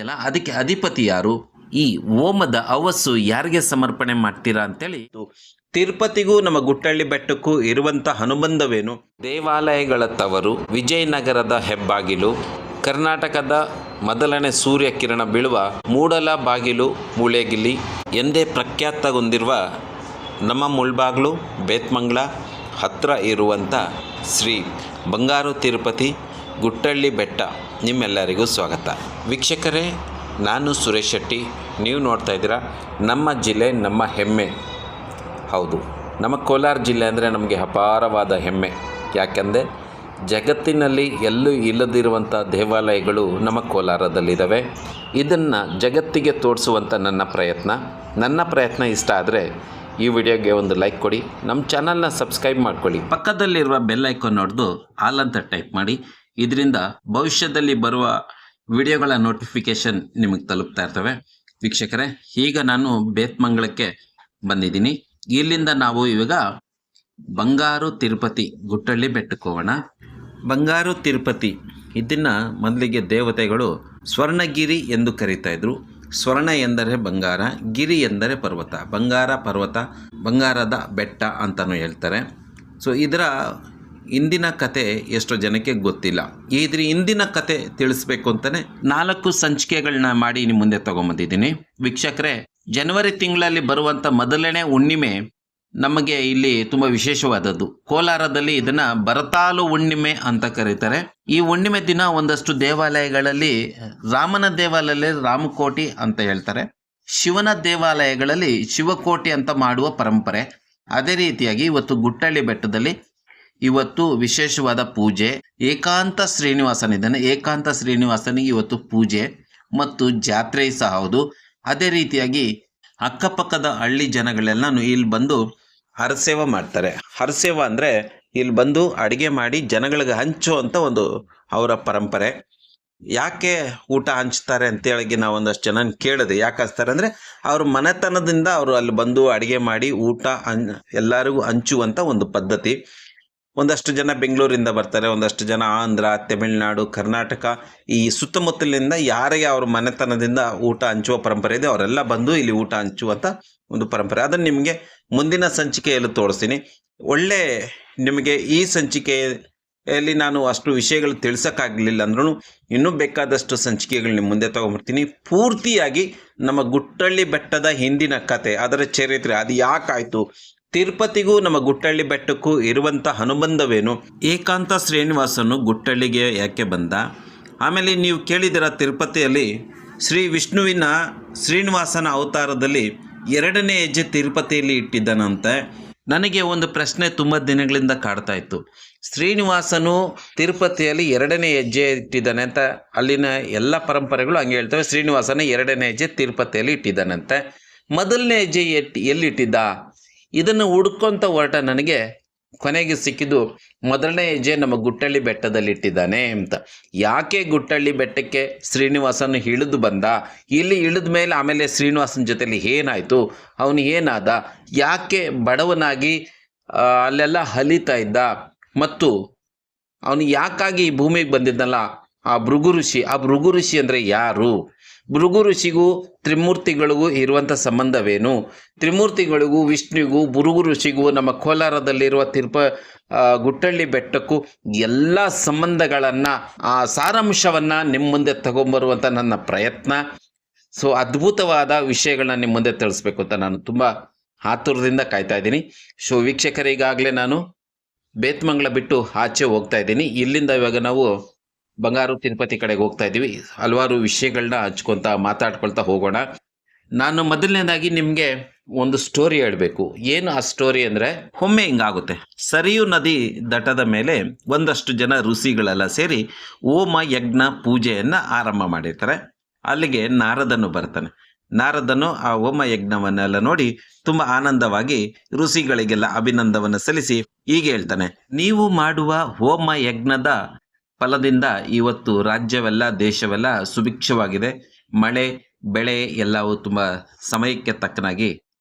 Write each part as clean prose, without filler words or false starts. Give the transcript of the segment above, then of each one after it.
ಇದೆಯಲ್ಲ ಅದಕ್ಕೆ ಅಧಿಪತಿ ಯಾರು, ಈ ಹೋಮದ ಹವಸ್ಸು ಯಾರಿಗೆ ಸಮರ್ಪಣೆ ಮಾಡ್ತೀರಾ ಅಂತೇಳಿ. ತಿರುಪತಿಗೂ ನಮ್ಮ ಗುಟ್ಟಳ್ಳಿ ಬೆಟ್ಟಕ್ಕೂ ಇರುವಂಥ ಅನುಬಂಧವೇನು, ದೇವಾಲಯಗಳ ತವರು, ವಿಜಯನಗರದ ಹೆಬ್ಬಾಗಿಲು, ಕರ್ನಾಟಕದ ಮೊದಲನೇ ಸೂರ್ಯ ಕಿರಣ ಬೀಳುವ ಮೂಡಲ ಬಾಗಿಲು ಮೂಳೆಗಿಲ್ಲಿ ಎಂದೇ ಪ್ರಖ್ಯಾತಗೊಂಡಿರುವ ನಮ್ಮ ಮುಳ್ಬಾಗ್ಲು ಬೇತ್ಮಂಗ್ಲ ಹತ್ತಿರ ಇರುವಂಥ ಶ್ರೀ ಬಂಗಾರು ತಿರುಪತಿ ಗುಟ್ಟಳ್ಳಿ ಬೆಟ್ಟ ನಿಮ್ಮೆಲ್ಲರಿಗೂ ಸ್ವಾಗತ. ವೀಕ್ಷಕರೇ, ನಾನು ಸುರೇಶ್ ಶೆಟ್ಟಿ. ನೀವು ನೋಡ್ತಾ ಇದ್ದೀರಾ ನಮ್ಮ ಜಿಲ್ಲೆ ನಮ್ಮ ಹೆಮ್ಮೆ. ಹೌದು, ನಮ್ಮ ಕೋಲಾರ ಜಿಲ್ಲೆ ಅಂದರೆ ನಮಗೆ ಅಪಾರವಾದ ಹೆಮ್ಮೆ. ಯಾಕೆಂದರೆ ಜಗತ್ತಿನಲ್ಲಿ ಎಲ್ಲೂ ಇಲ್ಲದಿರುವಂಥ ದೇವಾಲಯಗಳು ನಮ್ಮ ಕೋಲಾರದಲ್ಲಿದ್ದಾವೆ. ಇದನ್ನು ಜಗತ್ತಿಗೆ ತೋರಿಸುವಂಥ ನನ್ನ ಪ್ರಯತ್ನ ಇಷ್ಟ ಆದರೆ ಈ ವಿಡಿಯೋಗೆ ಒಂದು ಲೈಕ್ ಕೊಡಿ, ನಮ್ಮ ಚಾನಲ್ನ ಸಬ್ಸ್ಕ್ರೈಬ್ ಮಾಡ್ಕೊಳ್ಳಿ, ಪಕ್ಕದಲ್ಲಿರುವ ಬೆಲ್ ಐಕಾನ್ ನೋಡ್ದು ಆಲ್ ಅಂತ ಟೈಪ್ ಮಾಡಿ. ಇದರಿಂದ ಭವಿಷ್ಯದಲ್ಲಿ ಬರುವ ವಿಡಿಯೋಗಳ ನೋಟಿಫಿಕೇಷನ್ ನಿಮಗೆ ತಲುಪ್ತಾ ಇರ್ತವೆ. ವೀಕ್ಷಕರೇ, ಈಗ ನಾನು ಬೇತ್ಮಂಗ್ಲಕ್ಕೆ ಬಂದಿದ್ದೀನಿ. ಇಲ್ಲಿಂದ ನಾವು ಇವಾಗ ಬಂಗಾರು ತಿರುಪತಿ ಗುಟ್ಟಳ್ಳಿ ಬೆಟ್ಟಕ್ಕೆ ಹೋಗೋಣ. ಬಂಗಾರು ತಿರುಪತಿ ಇದನ್ನು ಮೊದಲಿಗೆ ದೇವತೆಗಳು ಸ್ವರ್ಣಗಿರಿ ಎಂದು ಕರೀತಾ ಇದ್ರು. ಸ್ವರ್ಣ ಎಂದರೆ ಬಂಗಾರ, ಗಿರಿ ಎಂದರೆ ಪರ್ವತ, ಬಂಗಾರ ಪರ್ವತ, ಬಂಗಾರದ ಬೆಟ್ಟ ಅಂತಲೂ ಹೇಳ್ತಾರೆ. ಸೊ ಇದರ ಇಂದಿನ ಕತೆ ಎಷ್ಟೋ ಜನಕ್ಕೆ ಗೊತ್ತಿಲ್ಲ. ಇದ್ರ ಇಂದಿನ ಕತೆ ತಿಳಿಸ್ಬೇಕು ಅಂತಲೇ 4 ಸಂಚಿಕೆಗಳನ್ನ ಮಾಡಿ ನಿಮ್ಮ ಮುಂದೆ ತೊಗೊಂಬಂದಿದ್ದೀನಿ. ವೀಕ್ಷಕರೇ, ಜನವರಿ ತಿಂಗಳಲ್ಲಿ ಬರುವಂಥ ಮೊದಲನೇ ಹುಣ್ಣಿಮೆ ನಮಗೆ ಇಲ್ಲಿ ತುಂಬ ವಿಶೇಷವಾದದ್ದು. ಕೋಲಾರದಲ್ಲಿ ಇದನ್ನು ಬರತಾಲು ಹುಣ್ಣಿಮೆ ಅಂತ ಕರೀತಾರೆ. ಈ ಹುಣ್ಣಿಮೆ ದಿನ ಒಂದಷ್ಟು ದೇವಾಲಯಗಳಲ್ಲಿ, ರಾಮನ ದೇವಾಲಯದಲ್ಲಿ ರಾಮಕೋಟಿ ಅಂತ ಹೇಳ್ತಾರೆ, ಶಿವನ ದೇವಾಲಯಗಳಲ್ಲಿ ಶಿವಕೋಟಿ ಅಂತ ಮಾಡುವ ಪರಂಪರೆ. ಅದೇ ರೀತಿಯಾಗಿ ಇವತ್ತು ಗುಟ್ಟಳ್ಳಿ ಬೆಟ್ಟದಲ್ಲಿ ಇವತ್ತು ವಿಶೇಷವಾದ ಪೂಜೆ. ಏಕಾಂತ ಶ್ರೀನಿವಾಸನಿದ್ದಾನೆ, ಏಕಾಂತ ಶ್ರೀನಿವಾಸನಿಗೆ ಇವತ್ತು ಪೂಜೆ ಮತ್ತು ಜಾತ್ರೆ ಸಹ ಹೌದು. ಅದೇ ರೀತಿಯಾಗಿ ಅಕ್ಕಪಕ್ಕದ ಹಳ್ಳಿ ಜನಗಳೆಲ್ಲನೂ ಇಲ್ಲಿ ಬಂದು ಹರಸೇವೆ ಮಾಡ್ತಾರೆ. ಹರಸೇವೆ ಅಂದರೆ ಇಲ್ಲಿ ಬಂದು ಅಡುಗೆ ಮಾಡಿ ಜನಗಳಿಗೆ ಹಂಚುವಂಥ ಒಂದು ಅವರ ಪರಂಪರೆ. ಯಾಕೆ ಊಟ ಹಂಚ್ತಾರೆ ಅಂತೇಳಿ ನಾವು ಒಂದಷ್ಟು ಜನ ಕೇಳಿದೆ. ಯಾಕೆ ಹಚ್ತಾರೆ ಅಂದರೆ ಅವ್ರ ಮನೆತನದಿಂದ ಅವರು ಅಲ್ಲಿ ಬಂದು ಅಡುಗೆ ಮಾಡಿ ಊಟ ಎಲ್ಲರಿಗೂ ಹಂಚುವಂಥ ಒಂದು ಪದ್ಧತಿ. ಒಂದಷ್ಟು ಜನ ಬೆಂಗಳೂರಿಂದ ಬರ್ತಾರೆ, ಒಂದಷ್ಟು ಜನ ಆಂಧ್ರ, ತಮಿಳುನಾಡು, ಕರ್ನಾಟಕ, ಈ ಸುತ್ತಮುತ್ತಲಿಂದ ಯಾರಿಗೆ ಅವ್ರ ಮನೆತನದಿಂದ ಊಟ ಹಂಚುವ ಪರಂಪರೆ ಇದೆ ಅವರೆಲ್ಲ ಬಂದು ಇಲ್ಲಿ ಊಟ ಹಂಚುವಂಥ ಒಂದು ಪರಂಪರೆ. ಅದನ್ನು ನಿಮಗೆ ಮುಂದಿನ ಸಂಚಿಕೆಯಲ್ಲಿ ತೋರಿಸ್ತೀನಿ. ಒಳ್ಳೆ ನಿಮಗೆ ಈ ಸಂಚಿಕೆಯಲ್ಲಿ ನಾನು ಅಷ್ಟು ವಿಷಯಗಳು ತಿಳಿಸೋಕ್ಕಾಗಲಿಲ್ಲ ಅಂದ್ರೂ ಇನ್ನೂ ಬೇಕಾದಷ್ಟು ಸಂಚಿಕೆಗಳು ನಿಮ್ಮ ಮುಂದೆ ತೊಗೊಂಬರ್ತೀನಿ. ಪೂರ್ತಿಯಾಗಿ ನಮ್ಮ ಗುಟ್ಟಳ್ಳಿ ಬೆಟ್ಟದ ಹಿಂದಿನ ಕತೆ, ಅದರ ಚರಿತ್ರೆ, ಅದು ಯಾಕಾಯಿತು, ತಿರುಪತಿಗೂ ನಮ್ಮ ಗುಟ್ಟಳ್ಳಿ ಬೆಟ್ಟಕ್ಕೂ ಇರುವಂಥ ಅನುಬಂಧವೇನು, ಏಕಾಂತ ಶ್ರೀನಿವಾಸನು ಗುಟ್ಟಳ್ಳಿಗೆ ಯಾಕೆ ಬಂದ, ಆಮೇಲೆ ನೀವು ಕೇಳಿದಿರ ತಿರುಪತಿಯಲ್ಲಿ ಶ್ರೀ ವಿಷ್ಣುವಿನ ಶ್ರೀನಿವಾಸನ ಅವತಾರದಲ್ಲಿ 2ನೇ ಹೆಜ್ಜೆ ತಿರುಪತಿಯಲ್ಲಿ ಇಟ್ಟಿದ್ದಾನಂತೆ. ನನಗೆ ಒಂದು ಪ್ರಶ್ನೆ ತುಂಬ ದಿನಗಳಿಂದ ಕಾಡ್ತಾ ಇತ್ತು. ಶ್ರೀನಿವಾಸನು ತಿರುಪತಿಯಲ್ಲಿ 2ನೇ ಹೆಜ್ಜೆ ಇಟ್ಟಿದ್ದಾನೆ ಅಂತ ಅಲ್ಲಿನ ಎಲ್ಲ ಪರಂಪರೆಗಳು ಹಂಗೆ ಹೇಳ್ತವೆ. ಶ್ರೀನಿವಾಸನ 2ನೇ ಹೆಜ್ಜೆ ತಿರುಪತಿಯಲ್ಲಿ ಇಟ್ಟಿದ್ದಾನಂತೆ. ಮೊದಲನೇ ಹೆಜ್ಜೆ ಎಲ್ಲಿಟ್ಟಿದ್ದ, ಇದನ್ನು ಹುಡ್ಕೊಂತ ಹೊರಟ ನನಗೆ ಕೊನೆಗೆ ಸಿಕ್ಕಿದ್ದು ಮೊದಲನೇ ಹೆಜ್ಜೆ ನಮ್ಮ ಗುಟ್ಟಳ್ಳಿ ಬೆಟ್ಟದಲ್ಲಿ ಇಟ್ಟಿದ್ದಾನೆ ಅಂತ. ಯಾಕೆ ಗುಟ್ಟಳ್ಳಿ ಬೆಟ್ಟಕ್ಕೆ ಶ್ರೀನಿವಾಸನ ಇಳಿದು ಬಂದ, ಇಲ್ಲಿ ಇಳಿದ ಮೇಲೆ ಆಮೇಲೆ ಶ್ರೀನಿವಾಸನ ಜೊತೆಲಿ ಏನಾಯಿತು, ಅವನು ಏನಾದ, ಯಾಕೆ ಬಡವನಾಗಿ ಅಲ್ಲೆಲ್ಲ ಅಲಿತಾ ಇದ್ದ, ಮತ್ತು ಅವನು ಯಾಕಾಗಿ ಈ ಭೂಮಿಗೆ ಬಂದಿದ್ದಲ್ಲ, ಆ ಭೃಗು ಋಷಿ ಅಂದರೆ ಯಾರು, ಭೃಗು ಋಷಿಗೂ ತ್ರಿಮೂರ್ತಿಗಳಿಗೂ ಇರುವಂಥ ಸಂಬಂಧವೇನು, ತ್ರಿಮೂರ್ತಿಗಳಿಗೂ ವಿಷ್ಣುವಿಗೂ ಭೃಗು ಋಷಿಗೂ ನಮ್ಮ ಕೋಲಾರದಲ್ಲಿರುವ ಗುಟ್ಟಳ್ಳಿ ಬೆಟ್ಟಕ್ಕೂ ಎಲ್ಲ ಸಂಬಂಧಗಳನ್ನು, ಆ ಸಾರಾಂಶವನ್ನು ನಿಮ್ಮ ಮುಂದೆ ತಗೊಂಬರುವಂಥ ನನ್ನ ಪ್ರಯತ್ನ. ಸೊ ಅದ್ಭುತವಾದ ವಿಷಯಗಳನ್ನ ನಿಮ್ಮ ಮುಂದೆ ತಿಳಿಸ್ಬೇಕು ಅಂತ ನಾನು ತುಂಬ ಆತುರದಿಂದ ಕಾಯ್ತಾ ಇದ್ದೀನಿ. ಸೊ ವೀಕ್ಷಕರಿಗಾಗಲೇ ನಾನು ಬೇತ್ಮಂಗ್ಲ ಬಿಟ್ಟು ಆಚೆ ಹೋಗ್ತಾ ಇದ್ದೀನಿ. ಇಲ್ಲಿಂದ ಇವಾಗ ನಾವು ಬಂಗಾರು ತಿರುಪತಿ ಕಡೆಗೆ ಹೋಗ್ತಾ ಇದ್ದೀವಿ. ಹಲವಾರು ವಿಷಯಗಳನ್ನ ಹಂಚ್ಕೊತಾ ಮಾತಾಡ್ಕೊಳ್ತಾ ಹೋಗೋಣ. ನಾನು ಮೊದಲನೇದಾಗಿ ನಿಮಗೆ ಒಂದು ಸ್ಟೋರಿ ಹೇಳಬೇಕು. ಏನು ಆ ಸ್ಟೋರಿ ಅಂದರೆ, ಒಮ್ಮೆ ಹಿಂಗಾಗುತ್ತೆ. ಸರಿಯು ನದಿ ದಟ್ಟದ ಮೇಲೆ ಒಂದಷ್ಟು ಜನ ಋಷಿಗಳೆಲ್ಲ ಸೇರಿ ಹೋಮ ಯಜ್ಞ ಪೂಜೆಯನ್ನು ಆರಂಭ ಮಾಡಿರ್ತಾರೆ. ಅಲ್ಲಿಗೆ ನಾರದನು ಬರ್ತಾನೆ. ನಾರದನು ಆ ಹೋಮ ಯಜ್ಞವನ್ನೆಲ್ಲ ನೋಡಿ ತುಂಬ ಆನಂದವಾಗಿ ಋಷಿಗಳಿಗೆಲ್ಲ ಅಭಿನಂದನವನ್ನು ಸಲ್ಲಿಸಿ ಹೀಗೆ ಹೇಳ್ತಾನೆ, ನೀವು ಮಾಡುವ ಹೋಮ ಯಜ್ಞದ ಫಲದಿಂದ ಇವತ್ತು ರಾಜ್ಯವೆಲ್ಲ ದೇಶವೆಲ್ಲ ಸುಭಿಕ್ಷವಾಗಿದೆ. ಮಳೆ ಬೆಳೆ ಎಲ್ಲವೂ ತುಂಬ ಸಮಯಕ್ಕೆ ತಕ್ಕನಾಗಿ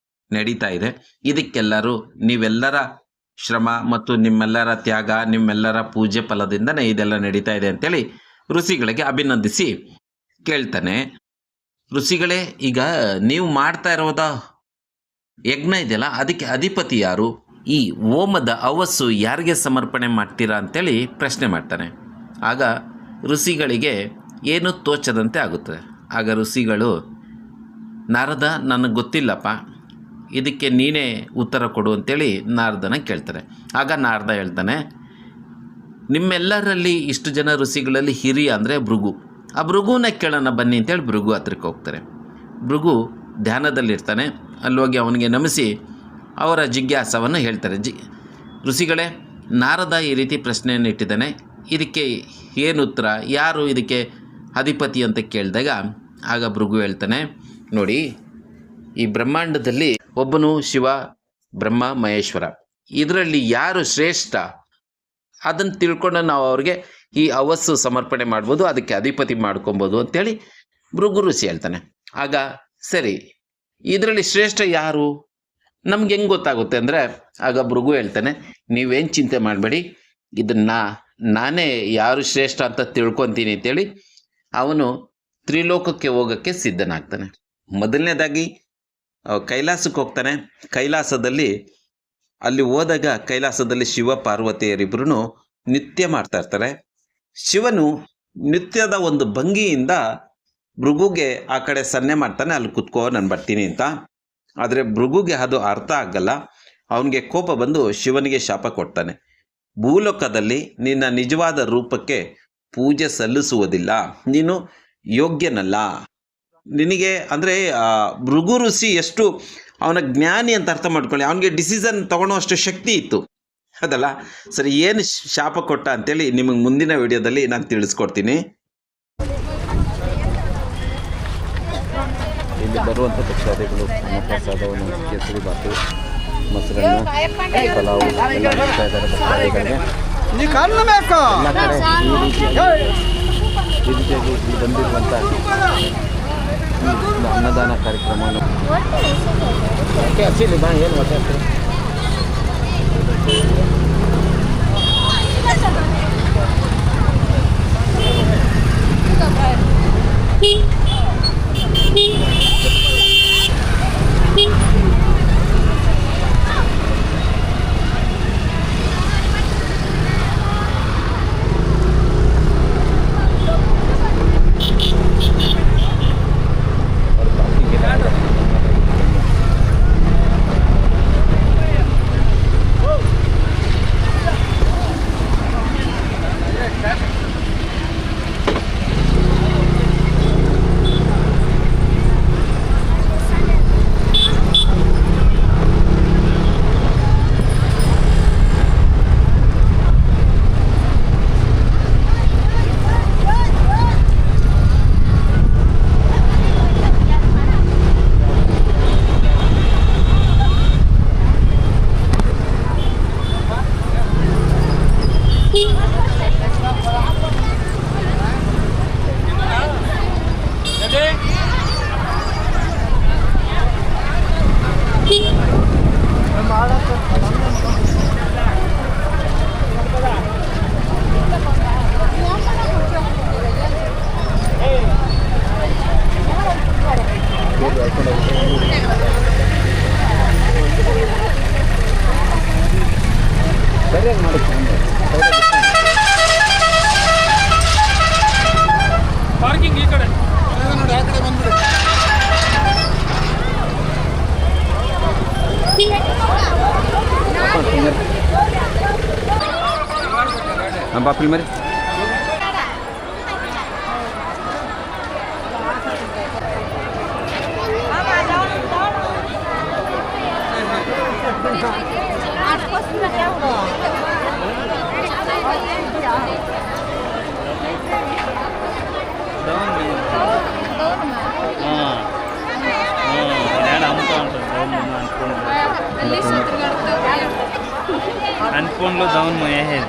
ನಡೀತಾ ಇದೆ. ಇದಕ್ಕೆಲ್ಲರೂ ನೀವೆಲ್ಲರ ಶ್ರಮ ಮತ್ತು ನಿಮ್ಮೆಲ್ಲರ ತ್ಯಾಗ, ನಿಮ್ಮೆಲ್ಲರ ಪೂಜೆ ಫಲದಿಂದನೇ ಇದೆಲ್ಲ ನಡೀತಾ ಇದೆ ಅಂತೇಳಿ ಋಷಿಗಳಿಗೆ ಅಭಿನಂದಿಸಿ ಕೇಳ್ತಾನೆ. ಋಷಿಗಳೇ, ಈಗ ನೀವು ಮಾಡ್ತಾ ಇರೋದ ಯಜ್ಞ ಇದೆಯಲ್ಲ, ಅದಕ್ಕೆ ಅಧಿಪತಿ ಯಾರು? ಈ ಹೋಮದ ಅವಸ್ಸು ಯಾರಿಗೆ ಸಮರ್ಪಣೆ ಮಾಡ್ತೀರಾ ಅಂತೇಳಿ ಪ್ರಶ್ನೆ ಮಾಡ್ತಾನೆ. ಆಗ ಋಷಿಗಳಿಗೆ ಏನು ತೋಚದಂತೆ ಆಗುತ್ತದೆ. ಆಗ ಋಷಿಗಳು, ನಾರದ, ನನಗೆ ಗೊತ್ತಿಲ್ಲಪ್ಪ, ಇದಕ್ಕೆ ನೀನೇ ಉತ್ತರ ಕೊಡು ಅಂತೇಳಿ ನಾರದನ ಕೇಳ್ತಾರೆ. ಆಗ ನಾರದ ಹೇಳ್ತಾನೆ, ನಿಮ್ಮೆಲ್ಲರಲ್ಲಿ ಇಷ್ಟು ಜನ ಋಷಿಗಳಲ್ಲಿ ಹಿರಿಯ ಅಂದರೆ ಭೃಗು. ಆ ಭೃಗುನ ಕೇಳೋಣ ಬನ್ನಿ ಅಂತೇಳಿ ಭೃಗು ಹತ್ರಕ್ಕೆ ಹೋಗ್ತಾರೆ. ಭೃಗು ಧ್ಯಾನದಲ್ಲಿರ್ತಾನೆ. ಅಲ್ಲಿ ಹೋಗಿ ಅವನಿಗೆ ನಮಿಸಿ ಅವರ ಜಿಜ್ಞಾಸವನ್ನು ಹೇಳ್ತಾರೆ. ಋಷಿಗಳೇ, ನಾರದ ಈ ರೀತಿ ಪ್ರಶ್ನೆಯನ್ನು ಇಟ್ಟಿದ್ದಾನೆ, ಇದಕ್ಕೆ ಏನು ಉತ್ತರ, ಯಾರು ಇದಕ್ಕೆ ಅಧಿಪತಿ ಅಂತ ಕೇಳಿದಾಗ ಆಗ ಭೃಗು ಹೇಳ್ತಾನೆ, ನೋಡಿ, ಈ ಬ್ರಹ್ಮಾಂಡದಲ್ಲಿ ಒಬ್ಬನು ಶಿವ, ಬ್ರಹ್ಮ, ಮಹೇಶ್ವರ. ಇದರಲ್ಲಿ ಯಾರು ಶ್ರೇಷ್ಠ ಅದನ್ನು ತಿಳ್ಕೊಂಡು ನಾವು ಅವ್ರಿಗೆ ಈ ಅವಸ್ಸು ಸಮರ್ಪಣೆ ಮಾಡ್ಬೋದು, ಅದಕ್ಕೆ ಅಧಿಪತಿ ಮಾಡ್ಕೊಬೋದು ಅಂತೇಳಿ ಭೃಗು ಋಷಿ ಹೇಳ್ತಾನೆ. ಆಗ ಸರಿ, ಇದರಲ್ಲಿ ಶ್ರೇಷ್ಠ ಯಾರು ನಮ್ಗೆ ಹೆಂಗೆ ಗೊತ್ತಾಗುತ್ತೆ ಅಂದರೆ ಆಗ ಭೃಗು ಹೇಳ್ತಾನೆ, ನೀವೇನು ಚಿಂತೆ ಮಾಡಬೇಡಿ, ಇದನ್ನು ನಾನೇ ಯಾರು ಶ್ರೇಷ್ಠ ಅಂತ ತಿಳ್ಕೊತೀನಿ ಅಂತೇಳಿ ಅವನು ತ್ರಿಲೋಕಕ್ಕೆ ಹೋಗೋಕ್ಕೆ ಸಿದ್ಧನಾಗ್ತಾನೆ. ಮೊದಲನೇದಾಗಿ ಕೈಲಾಸಕ್ಕೆ ಹೋಗ್ತಾನೆ. ಕೈಲಾಸದಲ್ಲಿ ಅಲ್ಲಿ ಹೋದಾಗ ಕೈಲಾಸದಲ್ಲಿ ಶಿವ ಪಾರ್ವತಿಯರಿಬ್ಬರೂ ನೃತ್ಯ ಮಾಡ್ತಾ ಇರ್ತಾರೆ. ಶಿವನು ನೃತ್ಯದ ಒಂದು ಭಂಗಿಯಿಂದ ಭೃಗುಗೆ ಆ ಕಡೆ ಸನ್ನೆ ಮಾಡ್ತಾನೆ, ಅಲ್ಲಿ ಕುತ್ಕೋ ನಾನು ಬರ್ತೀನಿ ಅಂತ. ಆದರೆ ಭೃಗುಗೆ ಅದು ಅರ್ಥ ಆಗಲ್ಲ. ಅವನಿಗೆ ಕೋಪ ಬಂದು ಶಿವನಿಗೆ ಶಾಪ ಕೊಡ್ತಾನೆ, ಭೂಲೋಕದಲ್ಲಿ ನಿನ್ನ ನಿಜವಾದ ರೂಪಕ್ಕೆ ಪೂಜೆ ಸಲ್ಲಿಸುವುದಿಲ್ಲ, ನೀನು ಯೋಗ್ಯನಲ್ಲ. ನಿನಗೆ ಅಂದರೆ ಭೃಗು ಋಷಿ ಎಷ್ಟು ಅವನ ಜ್ಞಾನಿ ಅಂತ ಅರ್ಥ ಮಾಡ್ಕೊಳ್ಳಿ, ಅವನಿಗೆ ಡಿಸಿಷನ್ ತಗೊಳ್ಳೋ ಅಷ್ಟು ಶಕ್ತಿ ಇತ್ತು ಅದಲ್ಲ. ಸರಿ, ಏನು ಶಾಪ ಕೊಟ್ಟ ಅಂತೇಳಿ ನಿಮಗೆ ಮುಂದಿನ ವಿಡಿಯೋದಲ್ಲಿ ನಾನು ತಿಳಿಸ್ಕೊಡ್ತೀನಿ. ಇಲ್ಲಿ ಬರುವಂಥ ಭಕ್ತಾದಿಗಳು ಅನ್ನಪ್ರಸಾದವನ್ನು, ಕೇಸರಿ ಬಾತು, ಮೊಸರನ್ನ, ಪಲಾವು ಎಲ್ಲ ನೀಡ್ತಾ ಇದ್ದಾರೆ ಭಕ್ತಾದಿಗಳಿಗೆ. ಎಲ್ಲ ಕಡೆ ಈ ರೀತಿಯಾಗಿ ಇಲ್ಲಿ ಬಂದಿರುವಂಥ ಅನ್ನದಾನ ಕಾರ್ಯಕ್ರಮವನ್ನು ಹಚ್ಚಿಲಿ ಬಾ, ಏನು ಮಾತಾಡ್ತೀರಿ? ಪಾರ್ಕಿಂಗ್ ಈ ಕಡೆ ನೋಡಿ, ಆ ಕಡೆ ಬಂದ್ಬಿಡಿ. ಬಾಪ್ರಿ ಮರಿ handphone lo down mo yahin.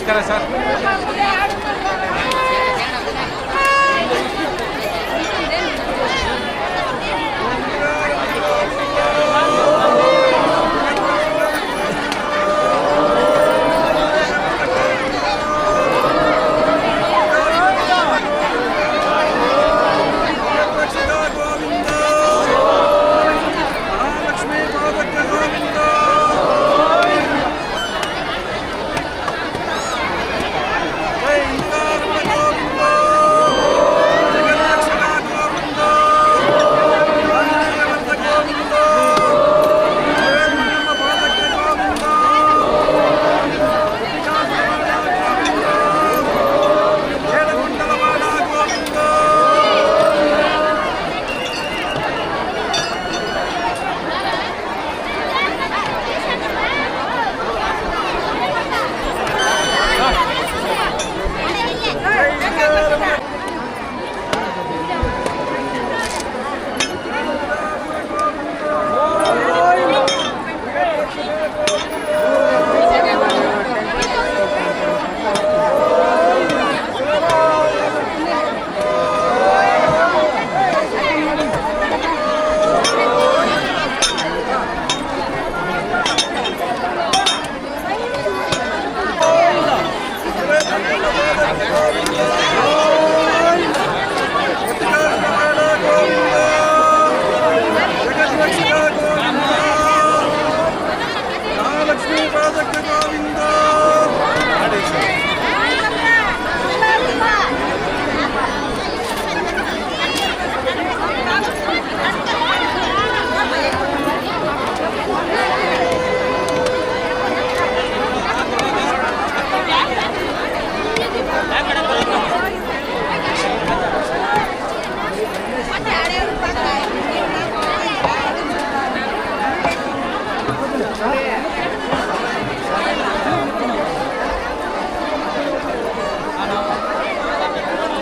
ನಮಸ್ಕಾರ ಸರ್.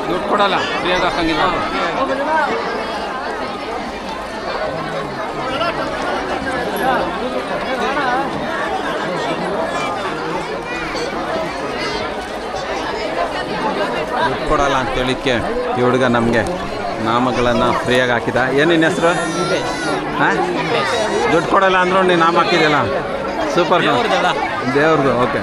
ದುಡ್ಡು ಕೊಡಲ್ಲ, ಫ್ರೀಯಾಗಿ ಹಾಕಂಗಿಲ್ಲ. ದುಡ್ಡು ಕೊಡಲ್ಲ ಅಂತೇಳಿಕ್ಕೆ ಈ ಹುಡುಗ ನಮಗೆ ನಾಮಗಳನ್ನು ಫ್ರೀಯಾಗಿ ಹಾಕಿದ. ಏನು ನಿನ್ನ ಹೆಸರು? ಹಾಂ, ದುಡ್ಡು ಕೊಡಲ್ಲ ಅಂದ್ರೂ ನೀನು ನಾಮ ಹಾಕಿದ್ಯಲ್ಲ, ಸೂಪರ್. ದೇವ್ರದ್ದು. ಓಕೆ.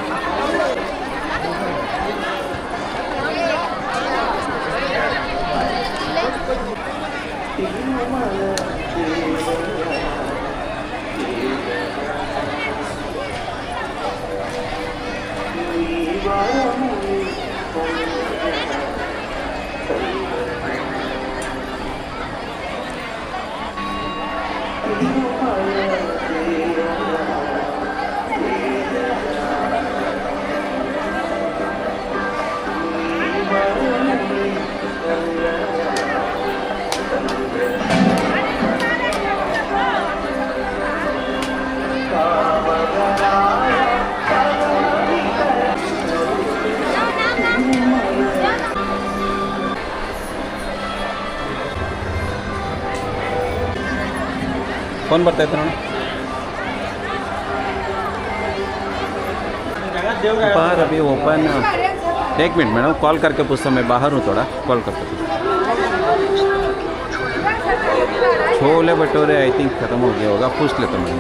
ಫೋನ್ ಬರ್ತೈತೆ ನೋಡು. बाहर अभी ओपन 1 मिनट मैडम, कॉल करके पूछता हूँ. मैं बाहर हूँ, थोड़ा कॉल करके पूछता. छोले भटूरे आई थिंक ख़त्म हो गया होगा, पूछ लेता हूँ मैं.